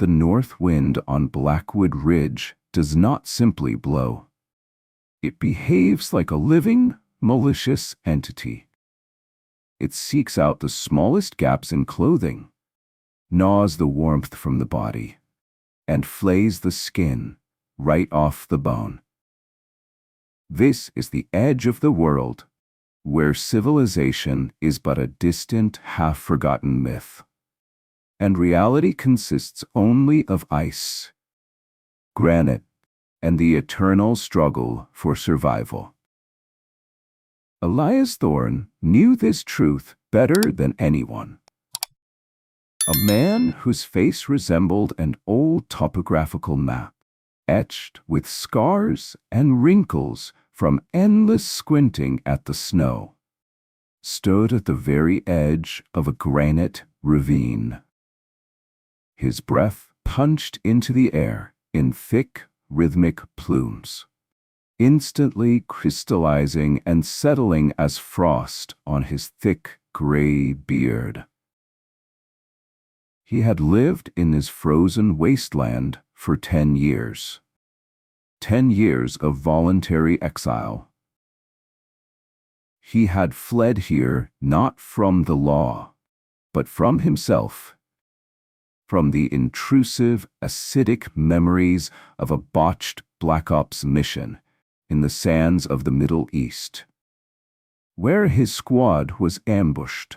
The north wind on Blackwood Ridge does not simply blow. It behaves like a living, malicious entity. It seeks out the smallest gaps in clothing, gnaws the warmth from the body, and flays the skin right off the bone. This is the edge of the world, where civilization is but a distant, half-forgotten myth, and reality consists only of ice, granite, and the eternal struggle for survival. Elias Thorne knew this truth better than anyone. A man whose face resembled an old topographical map, etched with scars and wrinkles from endless squinting at the snow, stood at the very edge of a granite ravine. His breath punched into the air in thick, rhythmic plumes, instantly crystallizing and settling as frost on his thick, gray beard. He had lived in this frozen wasteland for 10 years. 10 years of voluntary exile. He had fled here not from the law, but from himself, from the intrusive, acidic memories of a botched Black Ops mission in the sands of the Middle East, where his squad was ambushed,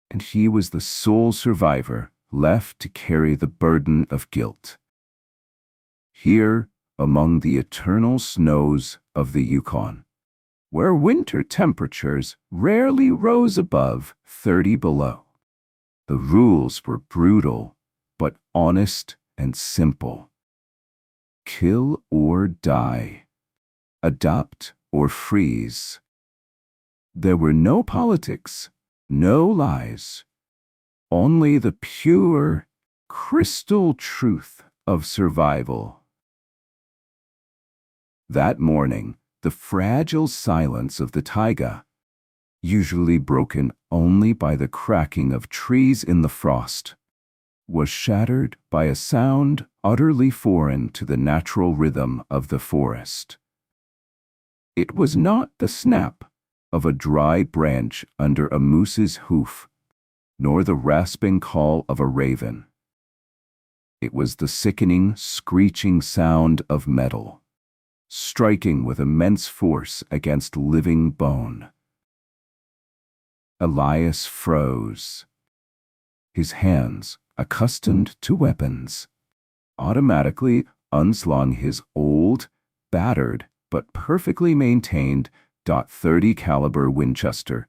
and he was the sole survivor left to carry the burden of guilt. Here, among the eternal snows of the Yukon, where winter temperatures rarely rose above 30 below, the rules were brutal, but honest and simple. Kill or die. Adapt or freeze. There were no politics, no lies, only the pure, crystal truth of survival. That morning, the fragile silence of the taiga, usually broken only by the cracking of trees in the frost, was shattered by a sound utterly foreign to the natural rhythm of the forest. It was not the snap of a dry branch under a moose's hoof, nor the rasping call of a raven. It was the sickening, screeching sound of metal, striking with immense force against living bone. Elias froze. His hands, accustomed to weapons, automatically unslung his old, battered, but perfectly maintained .30 caliber Winchester.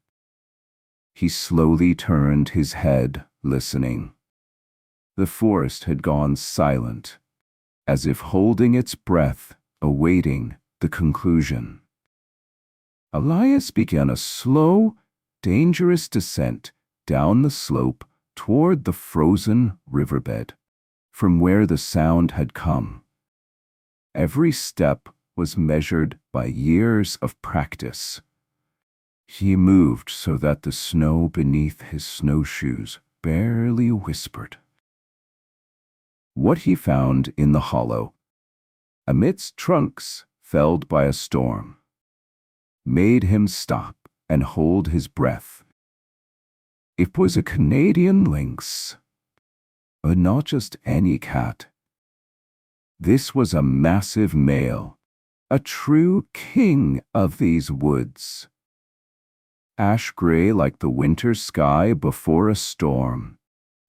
He slowly turned his head, listening. The forest had gone silent, as if holding its breath, awaiting the conclusion. Elias began a slow, dangerous descent down the slope toward the frozen riverbed, from where the sound had come. Every step was measured by years of practice. He moved so that the snow beneath his snowshoes barely whispered. What he found in the hollow, amidst trunks felled by a storm, made him stop and hold his breath. It was a Canadian lynx, but not just any cat. This was a massive male, a true king of these woods. Ash-gray like the winter sky before a storm,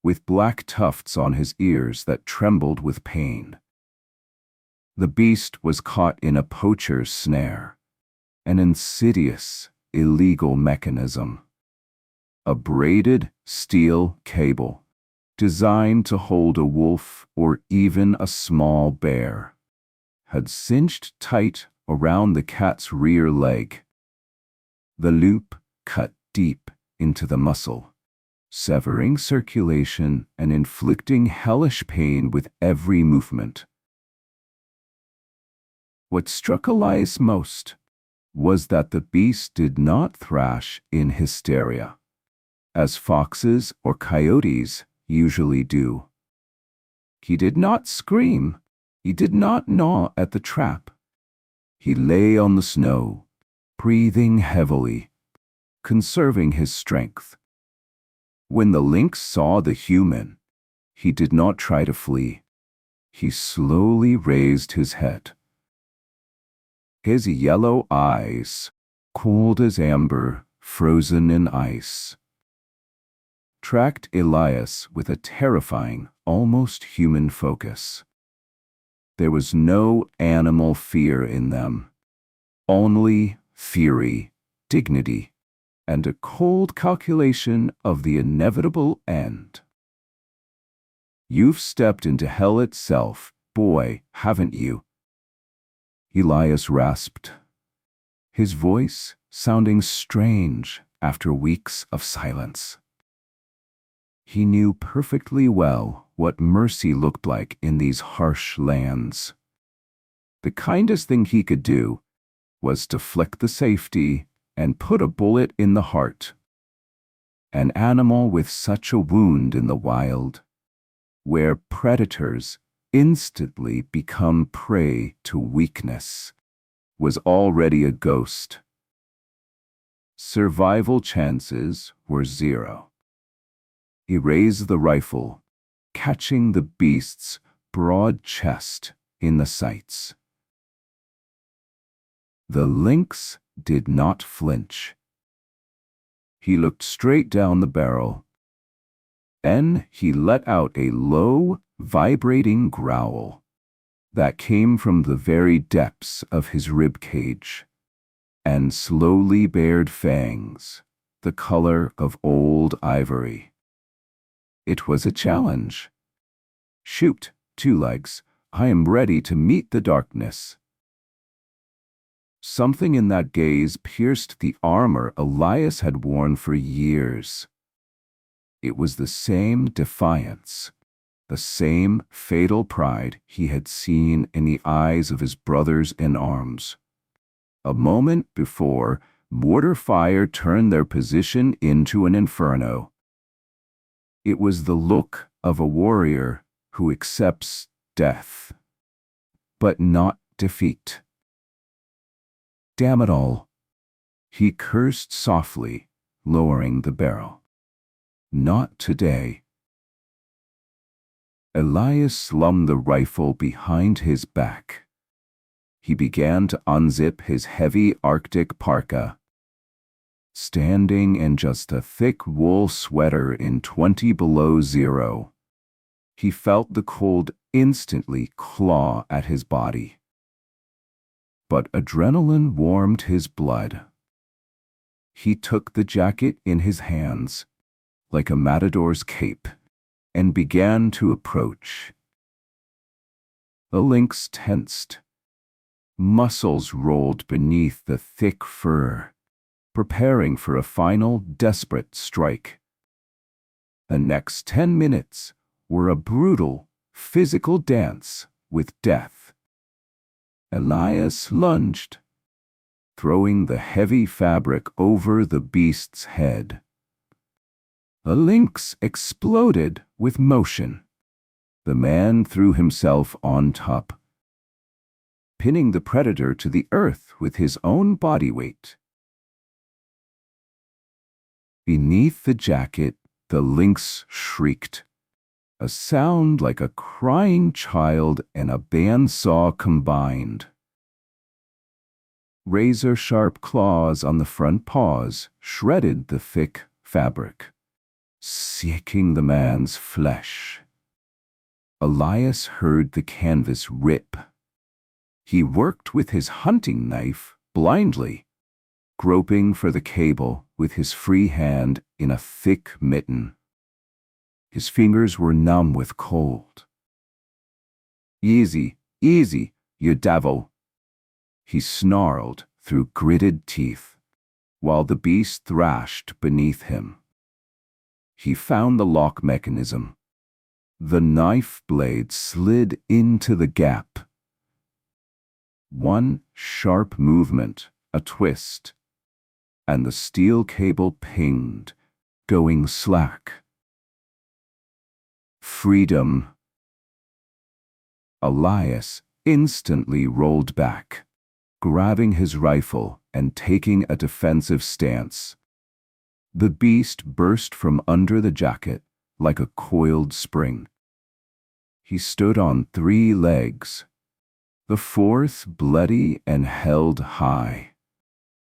with black tufts on his ears that trembled with pain. The beast was caught in a poacher's snare, an insidious, illegal mechanism. A braided steel cable, designed to hold a wolf or even a small bear, had cinched tight around the cat's rear leg. The loop cut deep into the muscle, severing circulation and inflicting hellish pain with every movement. What struck Elias most was that the beast did not thrash in hysteria, as foxes or coyotes usually do. He did not scream. He did not gnaw at the trap. He lay on the snow, breathing heavily, conserving his strength. When the lynx saw the human, he did not try to flee. He slowly raised his head. His yellow eyes, cold as amber, frozen in ice, tracked Elias with a terrifying, almost human focus. There was no animal fear in them, only fury, dignity, and a cold calculation of the inevitable end. You've stepped into hell itself, boy, haven't you? Elias rasped, his voice sounding strange after weeks of silence. He knew perfectly well what mercy looked like in these harsh lands. The kindest thing he could do was to flick the safety and put a bullet in the heart. An animal with such a wound in the wild, where predators instantly become prey to weakness, was already a ghost. Survival chances were 0. He raised the rifle, catching the beast's broad chest in the sights. The lynx did not flinch. He looked straight down the barrel. Then he let out a low, vibrating growl that came from the very depths of his rib cage, and slowly bared fangs, the color of old ivory. It was a challenge. Shoot, Two Legs, I am ready to meet the darkness. Something in that gaze pierced the armor Elias had worn for years. It was the same defiance, the same fatal pride he had seen in the eyes of his brothers in arms. A moment before, mortar fire turned their position into an inferno. It was the look of a warrior who accepts death, but not defeat. Damn it all, he cursed softly, lowering the barrel. Not today. Elias slung the rifle behind his back. He began to unzip his heavy Arctic parka. Standing in just a thick wool sweater in 20 below 0, he felt the cold instantly claw at his body. But adrenaline warmed his blood. He took the jacket in his hands, like a matador's cape, and began to approach. The lynx tensed. Muscles rolled beneath the thick fur, preparing for a final desperate strike. The next 10 minutes were a brutal, physical dance with death. Elias lunged, throwing the heavy fabric over the beast's head. The lynx exploded with motion. The man threw himself on top, pinning the predator to the earth with his own body weight. Beneath the jacket, the lynx shrieked, a sound like a crying child and a bandsaw combined. Razor-sharp claws on the front paws shredded the thick fabric, seeking the man's flesh. Elias heard the canvas rip. He worked with his hunting knife blindly, groping for the cable with his free hand in a thick mitten. His fingers were numb with cold. "Easy, easy, you devil," he snarled through gritted teeth, while the beast thrashed beneath him. He found the lock mechanism. The knife blade slid into the gap. One sharp movement, a twist, and the steel cable pinged, going slack. Freedom. Elias instantly rolled back, grabbing his rifle and taking a defensive stance. The beast burst from under the jacket like a coiled spring. He stood on 3 legs, the 4th bloody and held high,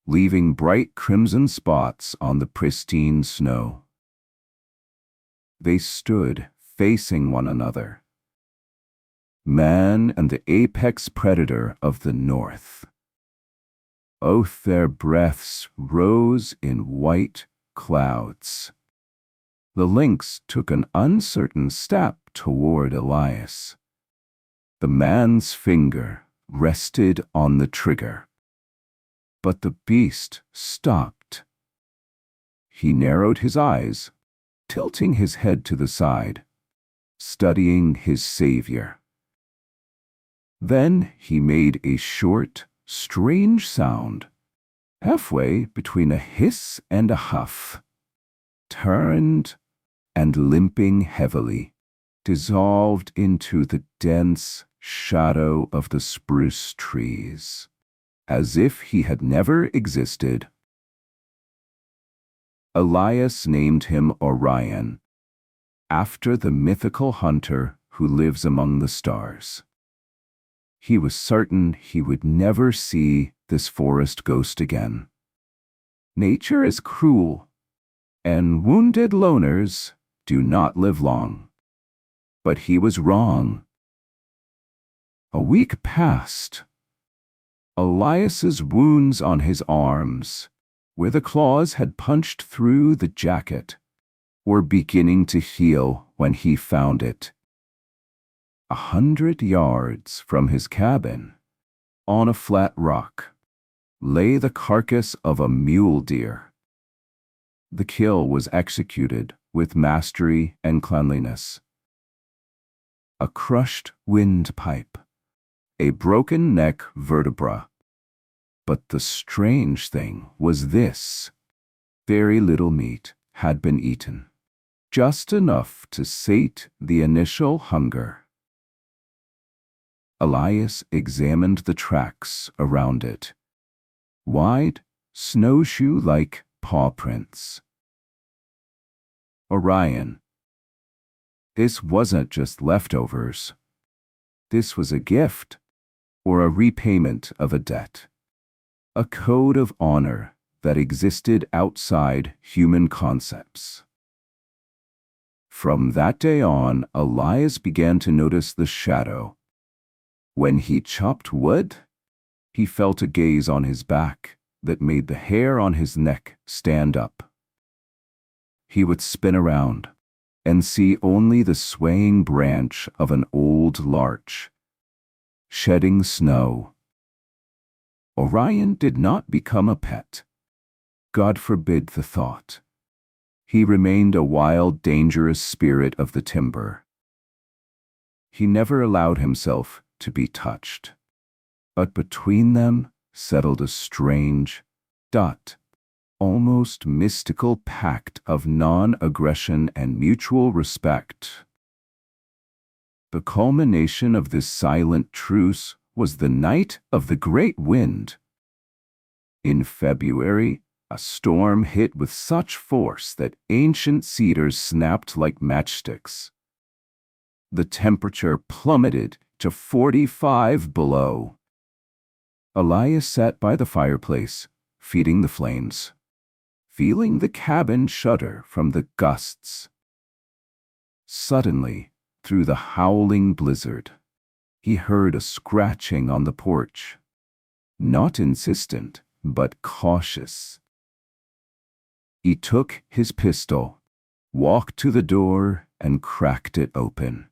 leaving bright crimson spots on the pristine snow. They stood facing one another, man and the apex predator of the north. Both their breaths rose in white clouds. The lynx took an uncertain step toward Elias. The man's finger rested on the trigger, but the beast stopped. He narrowed his eyes, tilting his head to the side, studying his savior. Then he made a short, strange sound, halfway between a hiss and a huff, turned, and limping heavily, dissolved into the dense shadow of the spruce trees, as if he had never existed. Elias named him Orion, after the mythical hunter who lives among the stars. He was certain he would never see this forest ghost again. Nature is cruel, and wounded loners do not live long. But he was wrong. A week passed. Elias's wounds on his arms, where the claws had punched through the jacket, were beginning to heal when he found it. 100 yards from his cabin, on a flat rock, lay the carcass of a mule deer. The kill was executed with mastery and cleanliness. A crushed windpipe, a broken neck vertebra. But the strange thing was this: very little meat had been eaten, just enough to sate the initial hunger. Elias examined the tracks around it, wide, snowshoe-like paw prints. Orion. This wasn't just leftovers. This was a gift, or a repayment of a debt. A code of honor that existed outside human concepts. From that day on, Elias began to notice the shadow. When he chopped wood, he felt a gaze on his back that made the hair on his neck stand up. He would spin around and see only the swaying branch of an old larch, shedding snow. Orion did not become a pet. God forbid the thought. He remained a wild, dangerous spirit of the timber. He never allowed himself to be touched. But between them settled a strange, almost mystical pact of non-aggression and mutual respect. The culmination of this silent truce was the night of the great wind. In February, a storm hit with such force that ancient cedars snapped like matchsticks. The temperature plummeted to 45 below. Elias sat by the fireplace, feeding the flames, feeling the cabin shudder from the gusts. Suddenly, through the howling blizzard, he heard a scratching on the porch, not insistent, but cautious. He took his pistol, walked to the door, and cracked it open.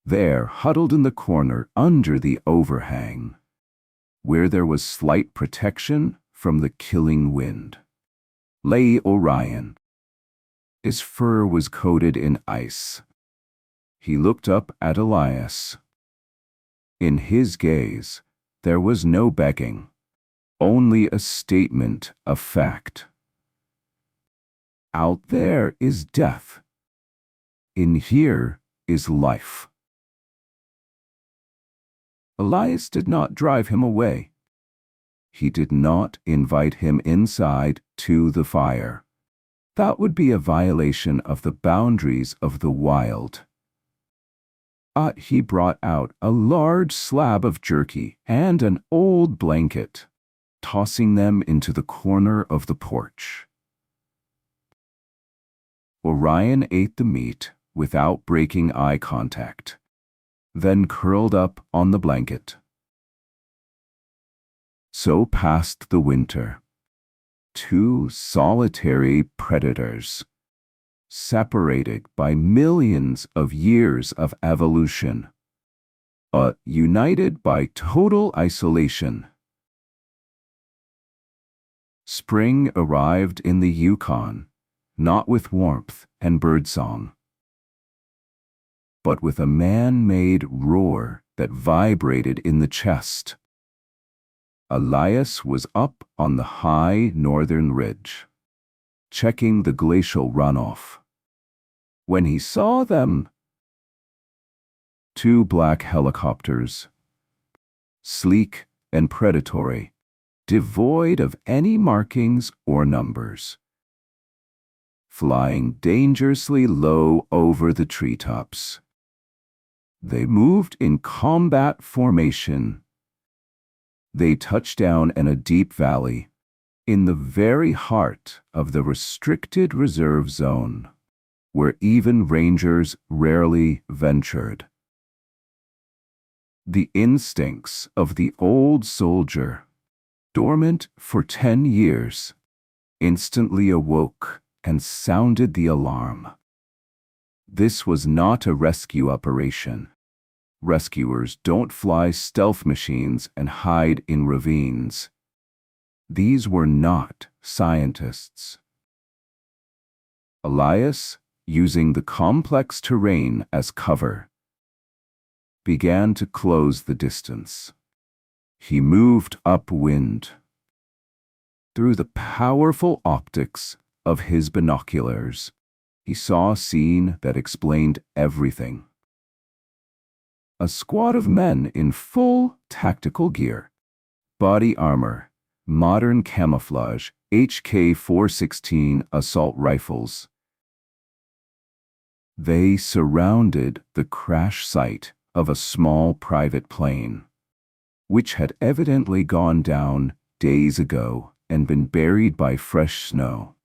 There, huddled in the corner under the overhang, where there was slight protection from the killing wind, lay Orion. His fur was coated in ice. He looked up at Elias. In his gaze, there was no begging, only a statement of fact. Out there is death. In here is life. Elias did not drive him away. He did not invite him inside to the fire. That would be a violation of the boundaries of the wild. He brought out a large slab of jerky and an old blanket, tossing them into the corner of the porch. Orion ate the meat without breaking eye contact, then curled up on the blanket. So passed the winter. Two solitary predators, separated by millions of years of evolution, but united by total isolation. Spring arrived in the Yukon, not with warmth and birdsong, but with a man-made roar that vibrated in the chest. Elias was up on the high northern ridge, checking the glacial runoff, when he saw them. Two black helicopters, sleek and predatory, devoid of any markings or numbers, flying dangerously low over the treetops. They moved in combat formation. They touched down in a deep valley, in the very heart of the restricted reserve zone, where even rangers rarely ventured. The instincts of the old soldier, dormant for 10 years, instantly awoke and sounded the alarm. This was not a rescue operation. Rescuers don't fly stealth machines and hide in ravines. These were not scientists. Elias, using the complex terrain as cover, began to close the distance. He moved upwind. Through the powerful optics of his binoculars, he saw a scene that explained everything. A squad of men in full tactical gear, body armor, modern camouflage, HK-416 assault rifles. They surrounded the crash site of a small private plane, which had evidently gone down days ago and been buried by fresh snow.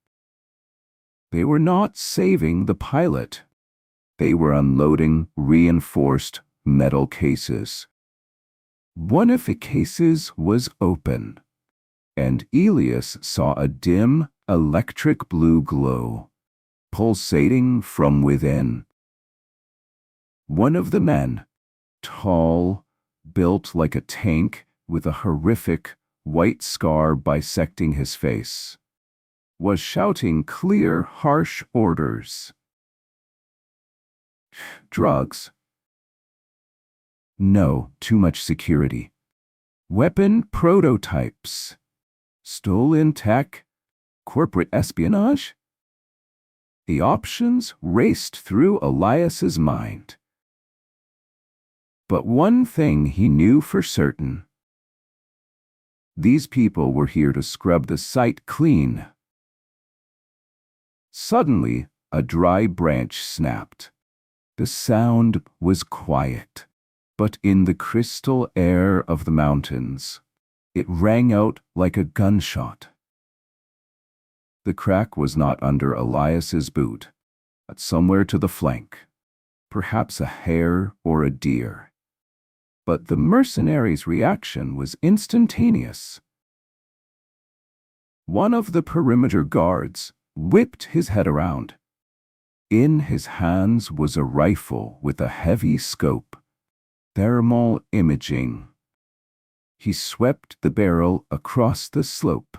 They were not saving the pilot. They were unloading reinforced metal cases. One of the cases was open, and Elias saw a dim electric blue glow pulsating from within. One of the men, tall, built like a tank with a horrific white scar bisecting his face, was shouting clear, harsh orders. Drugs? No, too much security. Weapon prototypes? Stolen tech? Corporate espionage? The options raced through Elias's mind. But one thing he knew for certain. These people were here to scrub the site clean. Suddenly, a dry branch snapped. The sound was quiet, but in the crystal air of the mountains, it rang out like a gunshot. The crack was not under Elias's boot, but somewhere to the flank, perhaps a hare or a deer. But the mercenaries' reaction was instantaneous. One of the perimeter guards whipped his head around. In his hands was a rifle with a heavy scope, thermal imaging. He swept the barrel across the slope.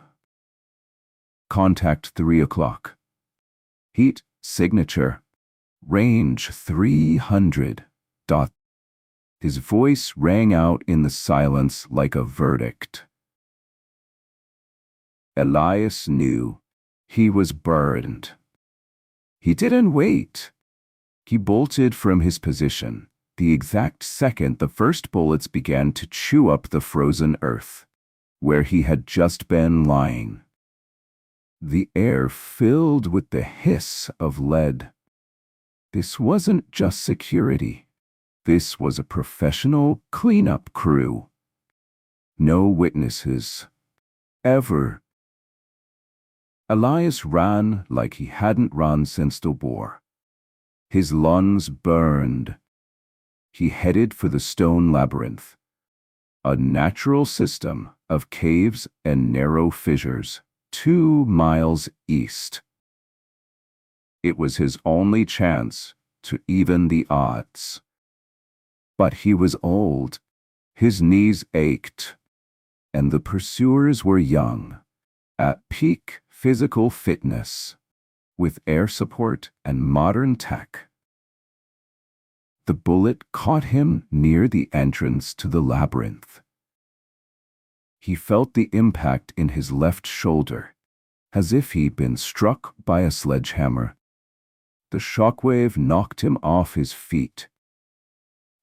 Contact 3 o'clock. Heat signature. Range 300. His voice rang out in the silence like a verdict. Elias knew he was burned. He didn't wait. He bolted from his position, the exact second the first bullets began to chew up the frozen earth, where he had just been lying. The air filled with the hiss of lead. This wasn't just security. This was a professional cleanup crew. No witnesses. Ever. Elias ran like he hadn't run since the war. His lungs burned. He headed for the stone labyrinth, a natural system of caves and narrow fissures 2 miles east. It was his only chance to even the odds. But he was old, his knees ached, and the pursuers were young, at peak physical fitness, with air support and modern tech. The bullet caught him near the entrance to the labyrinth. He felt the impact in his left shoulder, as if he'd been struck by a sledgehammer. The shockwave knocked him off his feet.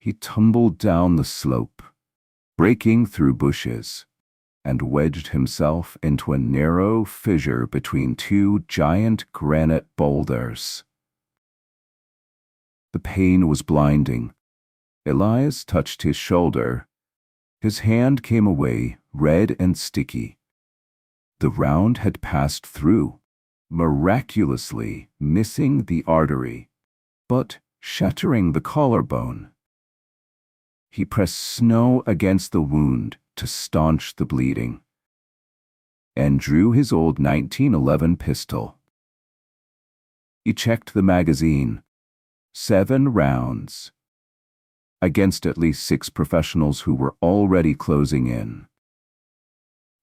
He tumbled down the slope, breaking through bushes, and wedged himself into a narrow fissure between 2 giant granite boulders. The pain was blinding. Elias touched his shoulder. His hand came away, red and sticky. The round had passed through, miraculously missing the artery, but shattering the collarbone. He pressed snow against the wound to staunch the bleeding, and drew his old 1911 pistol. He checked the magazine. 7 rounds. Against at least 6 professionals who were already closing in.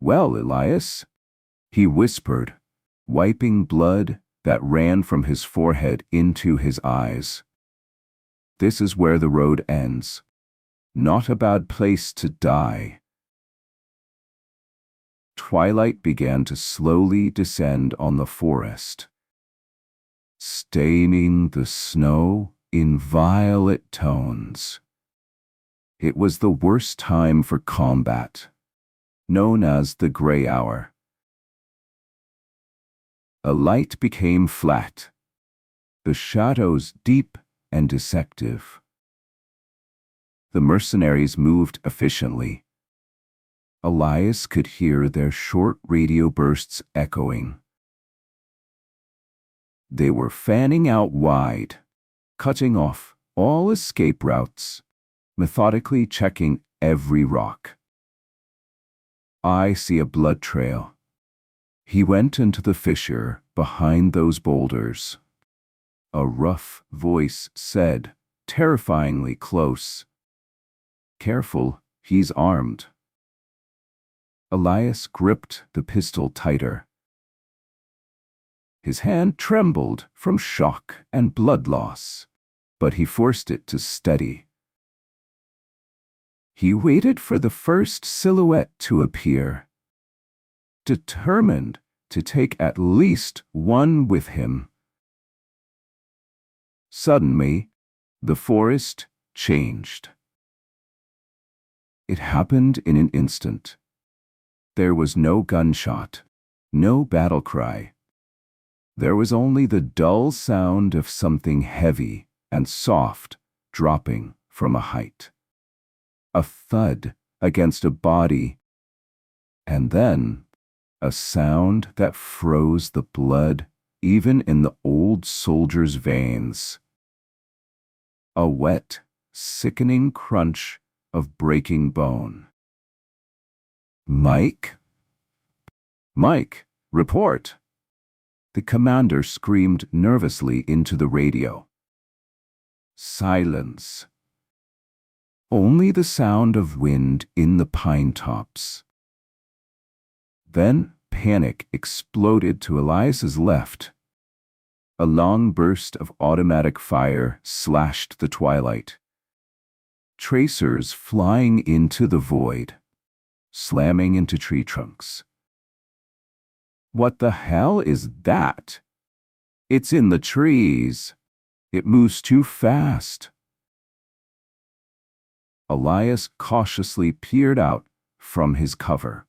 "Well, Elias," he whispered, wiping blood that ran from his forehead into his eyes. "This is where the road ends. Not a bad place to die." Twilight began to slowly descend on the forest, staining the snow in violet tones. It was the worst time for combat, known as the gray hour. A light became flat, the shadows deep and deceptive. The mercenaries moved efficiently. Elias could hear their short radio bursts echoing. They were fanning out wide, cutting off all escape routes, methodically checking every rock. "I see a blood trail." He went into the fissure behind those boulders. A rough voice said, terrifyingly close, "Careful, he's armed." Elias gripped the pistol tighter. His hand trembled from shock and blood loss, but he forced it to steady. He waited for the first silhouette to appear, determined to take at least one with him. Suddenly, the forest changed. It happened in an instant. There was no gunshot, no battle cry. There was only the dull sound of something heavy and soft dropping from a height. A thud against a body, and then a sound that froze the blood even in the old soldier's veins. A wet, sickening crunch of breaking bone. "Mike? Mike, report!" The commander screamed nervously into the radio. Silence. Only the sound of wind in the pine tops. Then panic exploded to Elias's left. A long burst of automatic fire slashed the twilight. Tracers flying into the void, slamming into tree trunks. "What the hell is that?" "It's in the trees. It moves too fast." Elias cautiously peered out from his cover,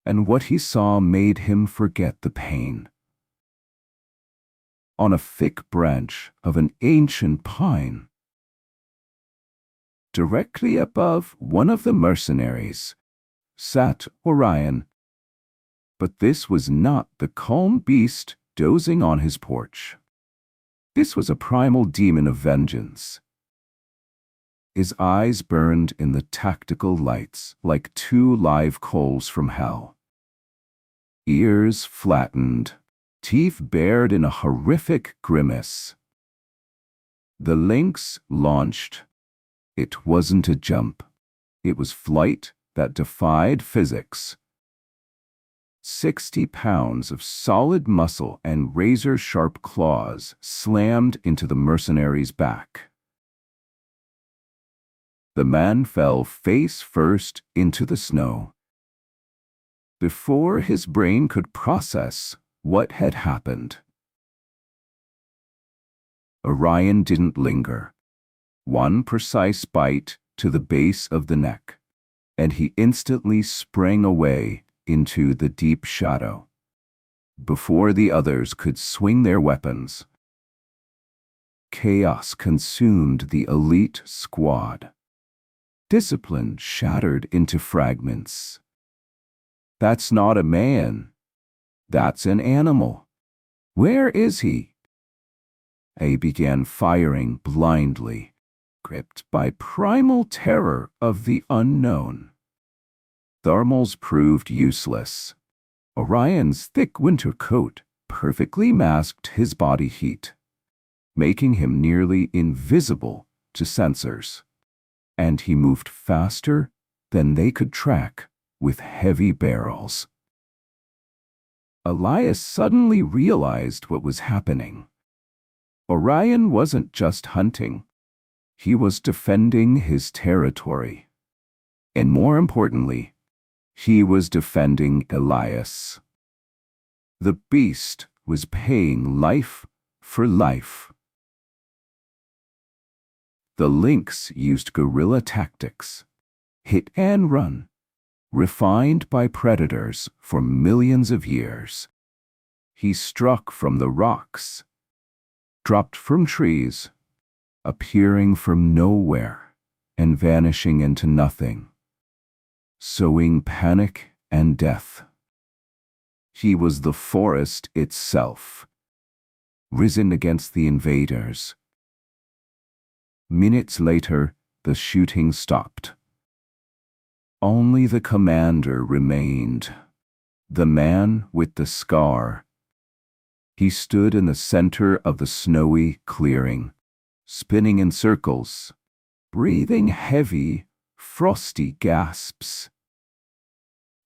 and what he saw made him forget the pain. On a thick branch of an ancient pine, directly above one of the mercenaries, sat Orion. But this was not the calm beast dozing on his porch. This was a primal demon of vengeance. His eyes burned in the tactical lights like two live coals from hell. Ears flattened, teeth bared in a horrific grimace. The Lynx launched. It wasn't a jump. It was flight that defied physics. 60 pounds of solid muscle and razor-sharp claws slammed into the mercenary's back. The man fell face first into the snow. Before his brain could process what had happened, Orion didn't linger. One precise bite to the base of the neck, and he instantly sprang away into the deep shadow. Before the others could swing their weapons, chaos consumed the elite squad. Discipline shattered into fragments. That's not a man. That's an animal. Where is he? They began firing blindly, gripped by primal terror of the unknown. Thermals proved useless. Orion's thick winter coat perfectly masked his body heat, making him nearly invisible to sensors, and he moved faster than they could track with heavy barrels. Elias suddenly realized what was happening. Orion wasn't just hunting. He was defending his territory. And more importantly, he was defending Elias. The beast was paying life for life. The Lynx used guerrilla tactics, hit and run, refined by predators for millions of years. He struck from the rocks, dropped from trees, appearing from nowhere and vanishing into nothing, sowing panic and death. He was the forest itself, risen against the invaders. Minutes later, the shooting stopped. Only the commander remained, the man with the scar. He stood in the center of the snowy clearing, spinning in circles, breathing heavy, frosty gasps.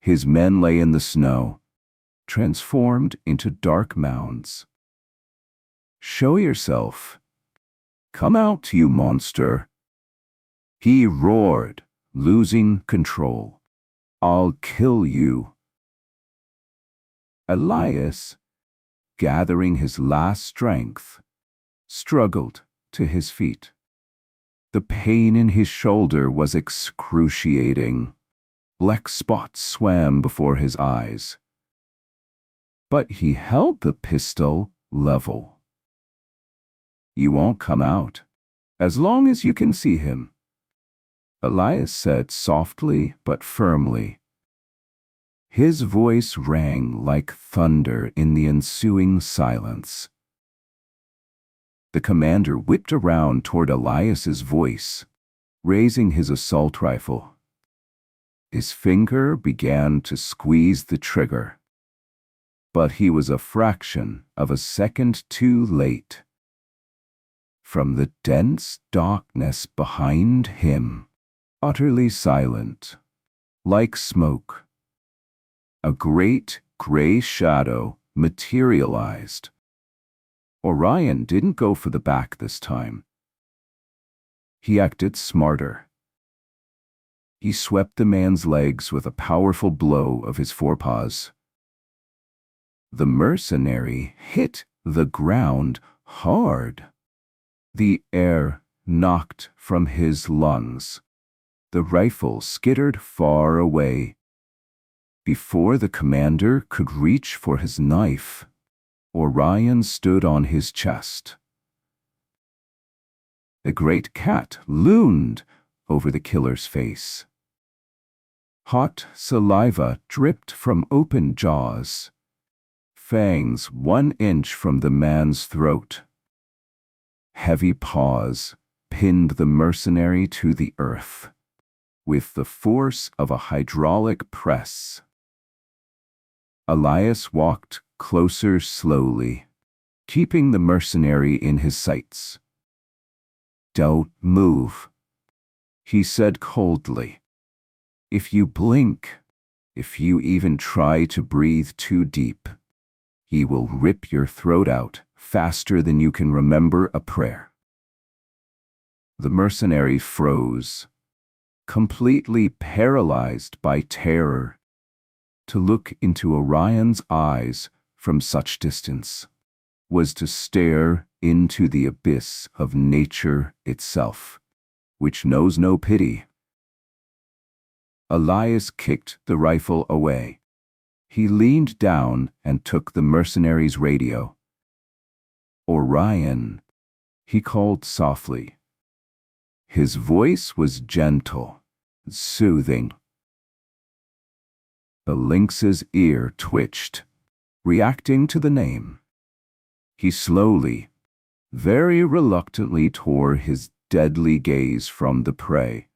His men lay in the snow, transformed into dark mounds. "Show yourself. Come out, you monster." He roared, losing control. "I'll kill you." Elias, gathering his last strength, struggled to his feet. The pain in his shoulder was excruciating. Black spots swam before his eyes. But he held the pistol level. "You won't come out, as long as you can see him," Elias said softly but firmly. His voice rang like thunder in the ensuing silence. The commander whipped around toward Elias's voice, raising his assault rifle. His finger began to squeeze the trigger, but he was a fraction of a second too late. From the dense darkness behind him, utterly silent, like smoke, a great gray shadow materialized. Orion didn't go for the back this time. He acted smarter. He swept the man's legs with a powerful blow of his forepaws. The mercenary hit the ground hard. The air knocked from his lungs, The rifle skittered far away. Before the commander could reach for his knife, Orion stood on his chest. A great cat loomed over the killer's face. Hot saliva dripped from open jaws, fangs 1 inch from the man's throat. Heavy paws pinned the mercenary to the earth with the force of a hydraulic press. Elias walked closer slowly, keeping the mercenary in his sights. "Don't move," he said coldly. "If you blink, if you even try to breathe too deep, he will rip your throat out faster than you can remember a prayer." The mercenary froze, completely paralyzed by terror. To look into Orion's eyes from such distance was to stare into the abyss of nature itself, which knows no pity. Elias kicked the rifle away. He leaned down and took the mercenary's radio. "Orion," he called softly. His voice was gentle, soothing. The lynx's ear twitched, reacting to the name. He slowly, very reluctantly tore his deadly gaze from the prey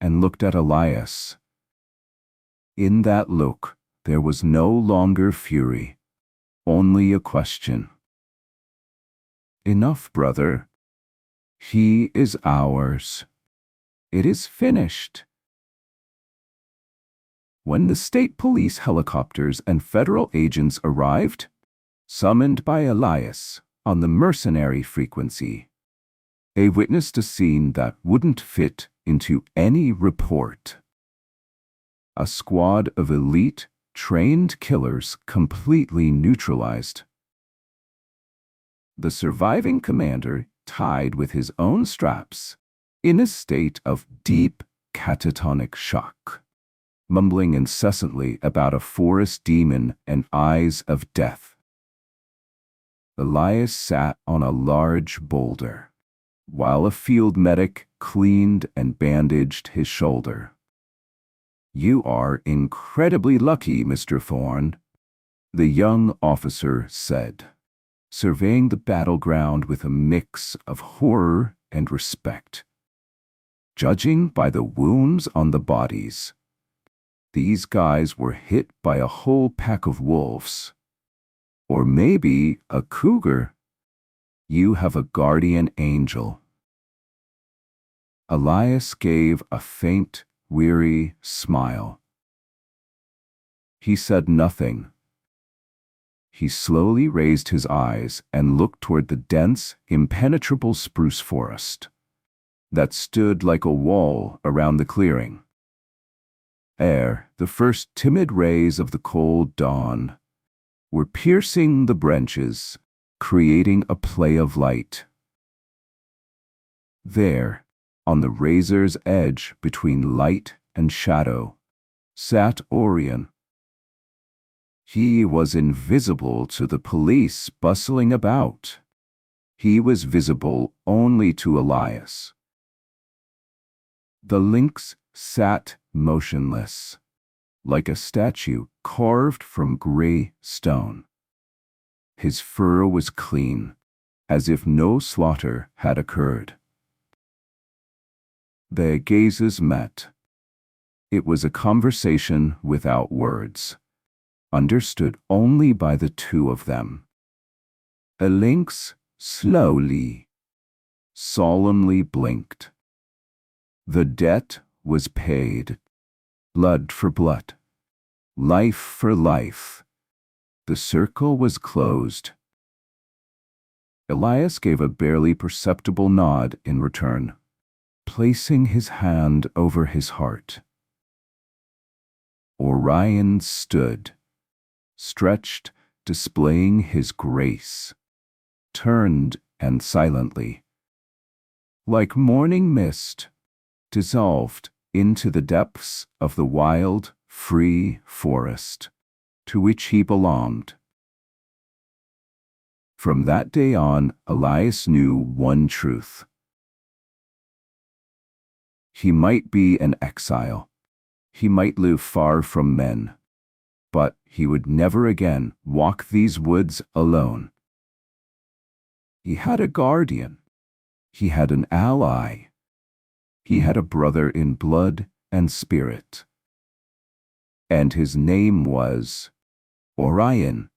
and looked at Elias. In that look, there was no longer fury, only a question. "Enough, brother. He is ours. It is finished." When the state police helicopters and federal agents arrived, summoned by Elias on the mercenary frequency, they witnessed a scene that wouldn't fit into any report. A squad of elite, trained killers completely neutralized. The surviving commander tied with his own straps, in a state of deep catatonic shock, mumbling incessantly about a forest demon and eyes of death. Elias sat on a large boulder, while a field medic cleaned and bandaged his shoulder. "You are incredibly lucky, Mr. Thorne," the young officer said, surveying the battleground with a mix of horror and respect. "Judging by the wounds on the bodies, these guys were hit by a whole pack of wolves. Or maybe a cougar. You have a guardian angel." Elias gave a faint, weary smile. He said nothing. He slowly raised his eyes and looked toward the dense, impenetrable spruce forest that stood like a wall around the clearing. Ere the first timid rays of the cold dawn were piercing the branches, creating a play of light. There, on the razor's edge between light and shadow, sat Orion. He was invisible to the police bustling about. He was visible only to Elias. The lynx sat motionless, like a statue carved from gray stone. His fur was clean, as if no slaughter had occurred. Their gazes met. It was a conversation without words, understood only by the two of them. A lynx slowly, solemnly blinked. The debt was paid. Blood for blood. Life for life. The circle was closed. Elias gave a barely perceptible nod in return, placing his hand over his heart. Orion stood, stretched, displaying his grace, turned and silently, like morning mist, dissolved into the depths of the wild, free forest to which he belonged. From that day on, Elias knew one truth. He might be an exile. He might live far from men. But he would never again walk these woods alone. He had a guardian. He had an ally. He had a brother in blood and spirit. And his name was Orion.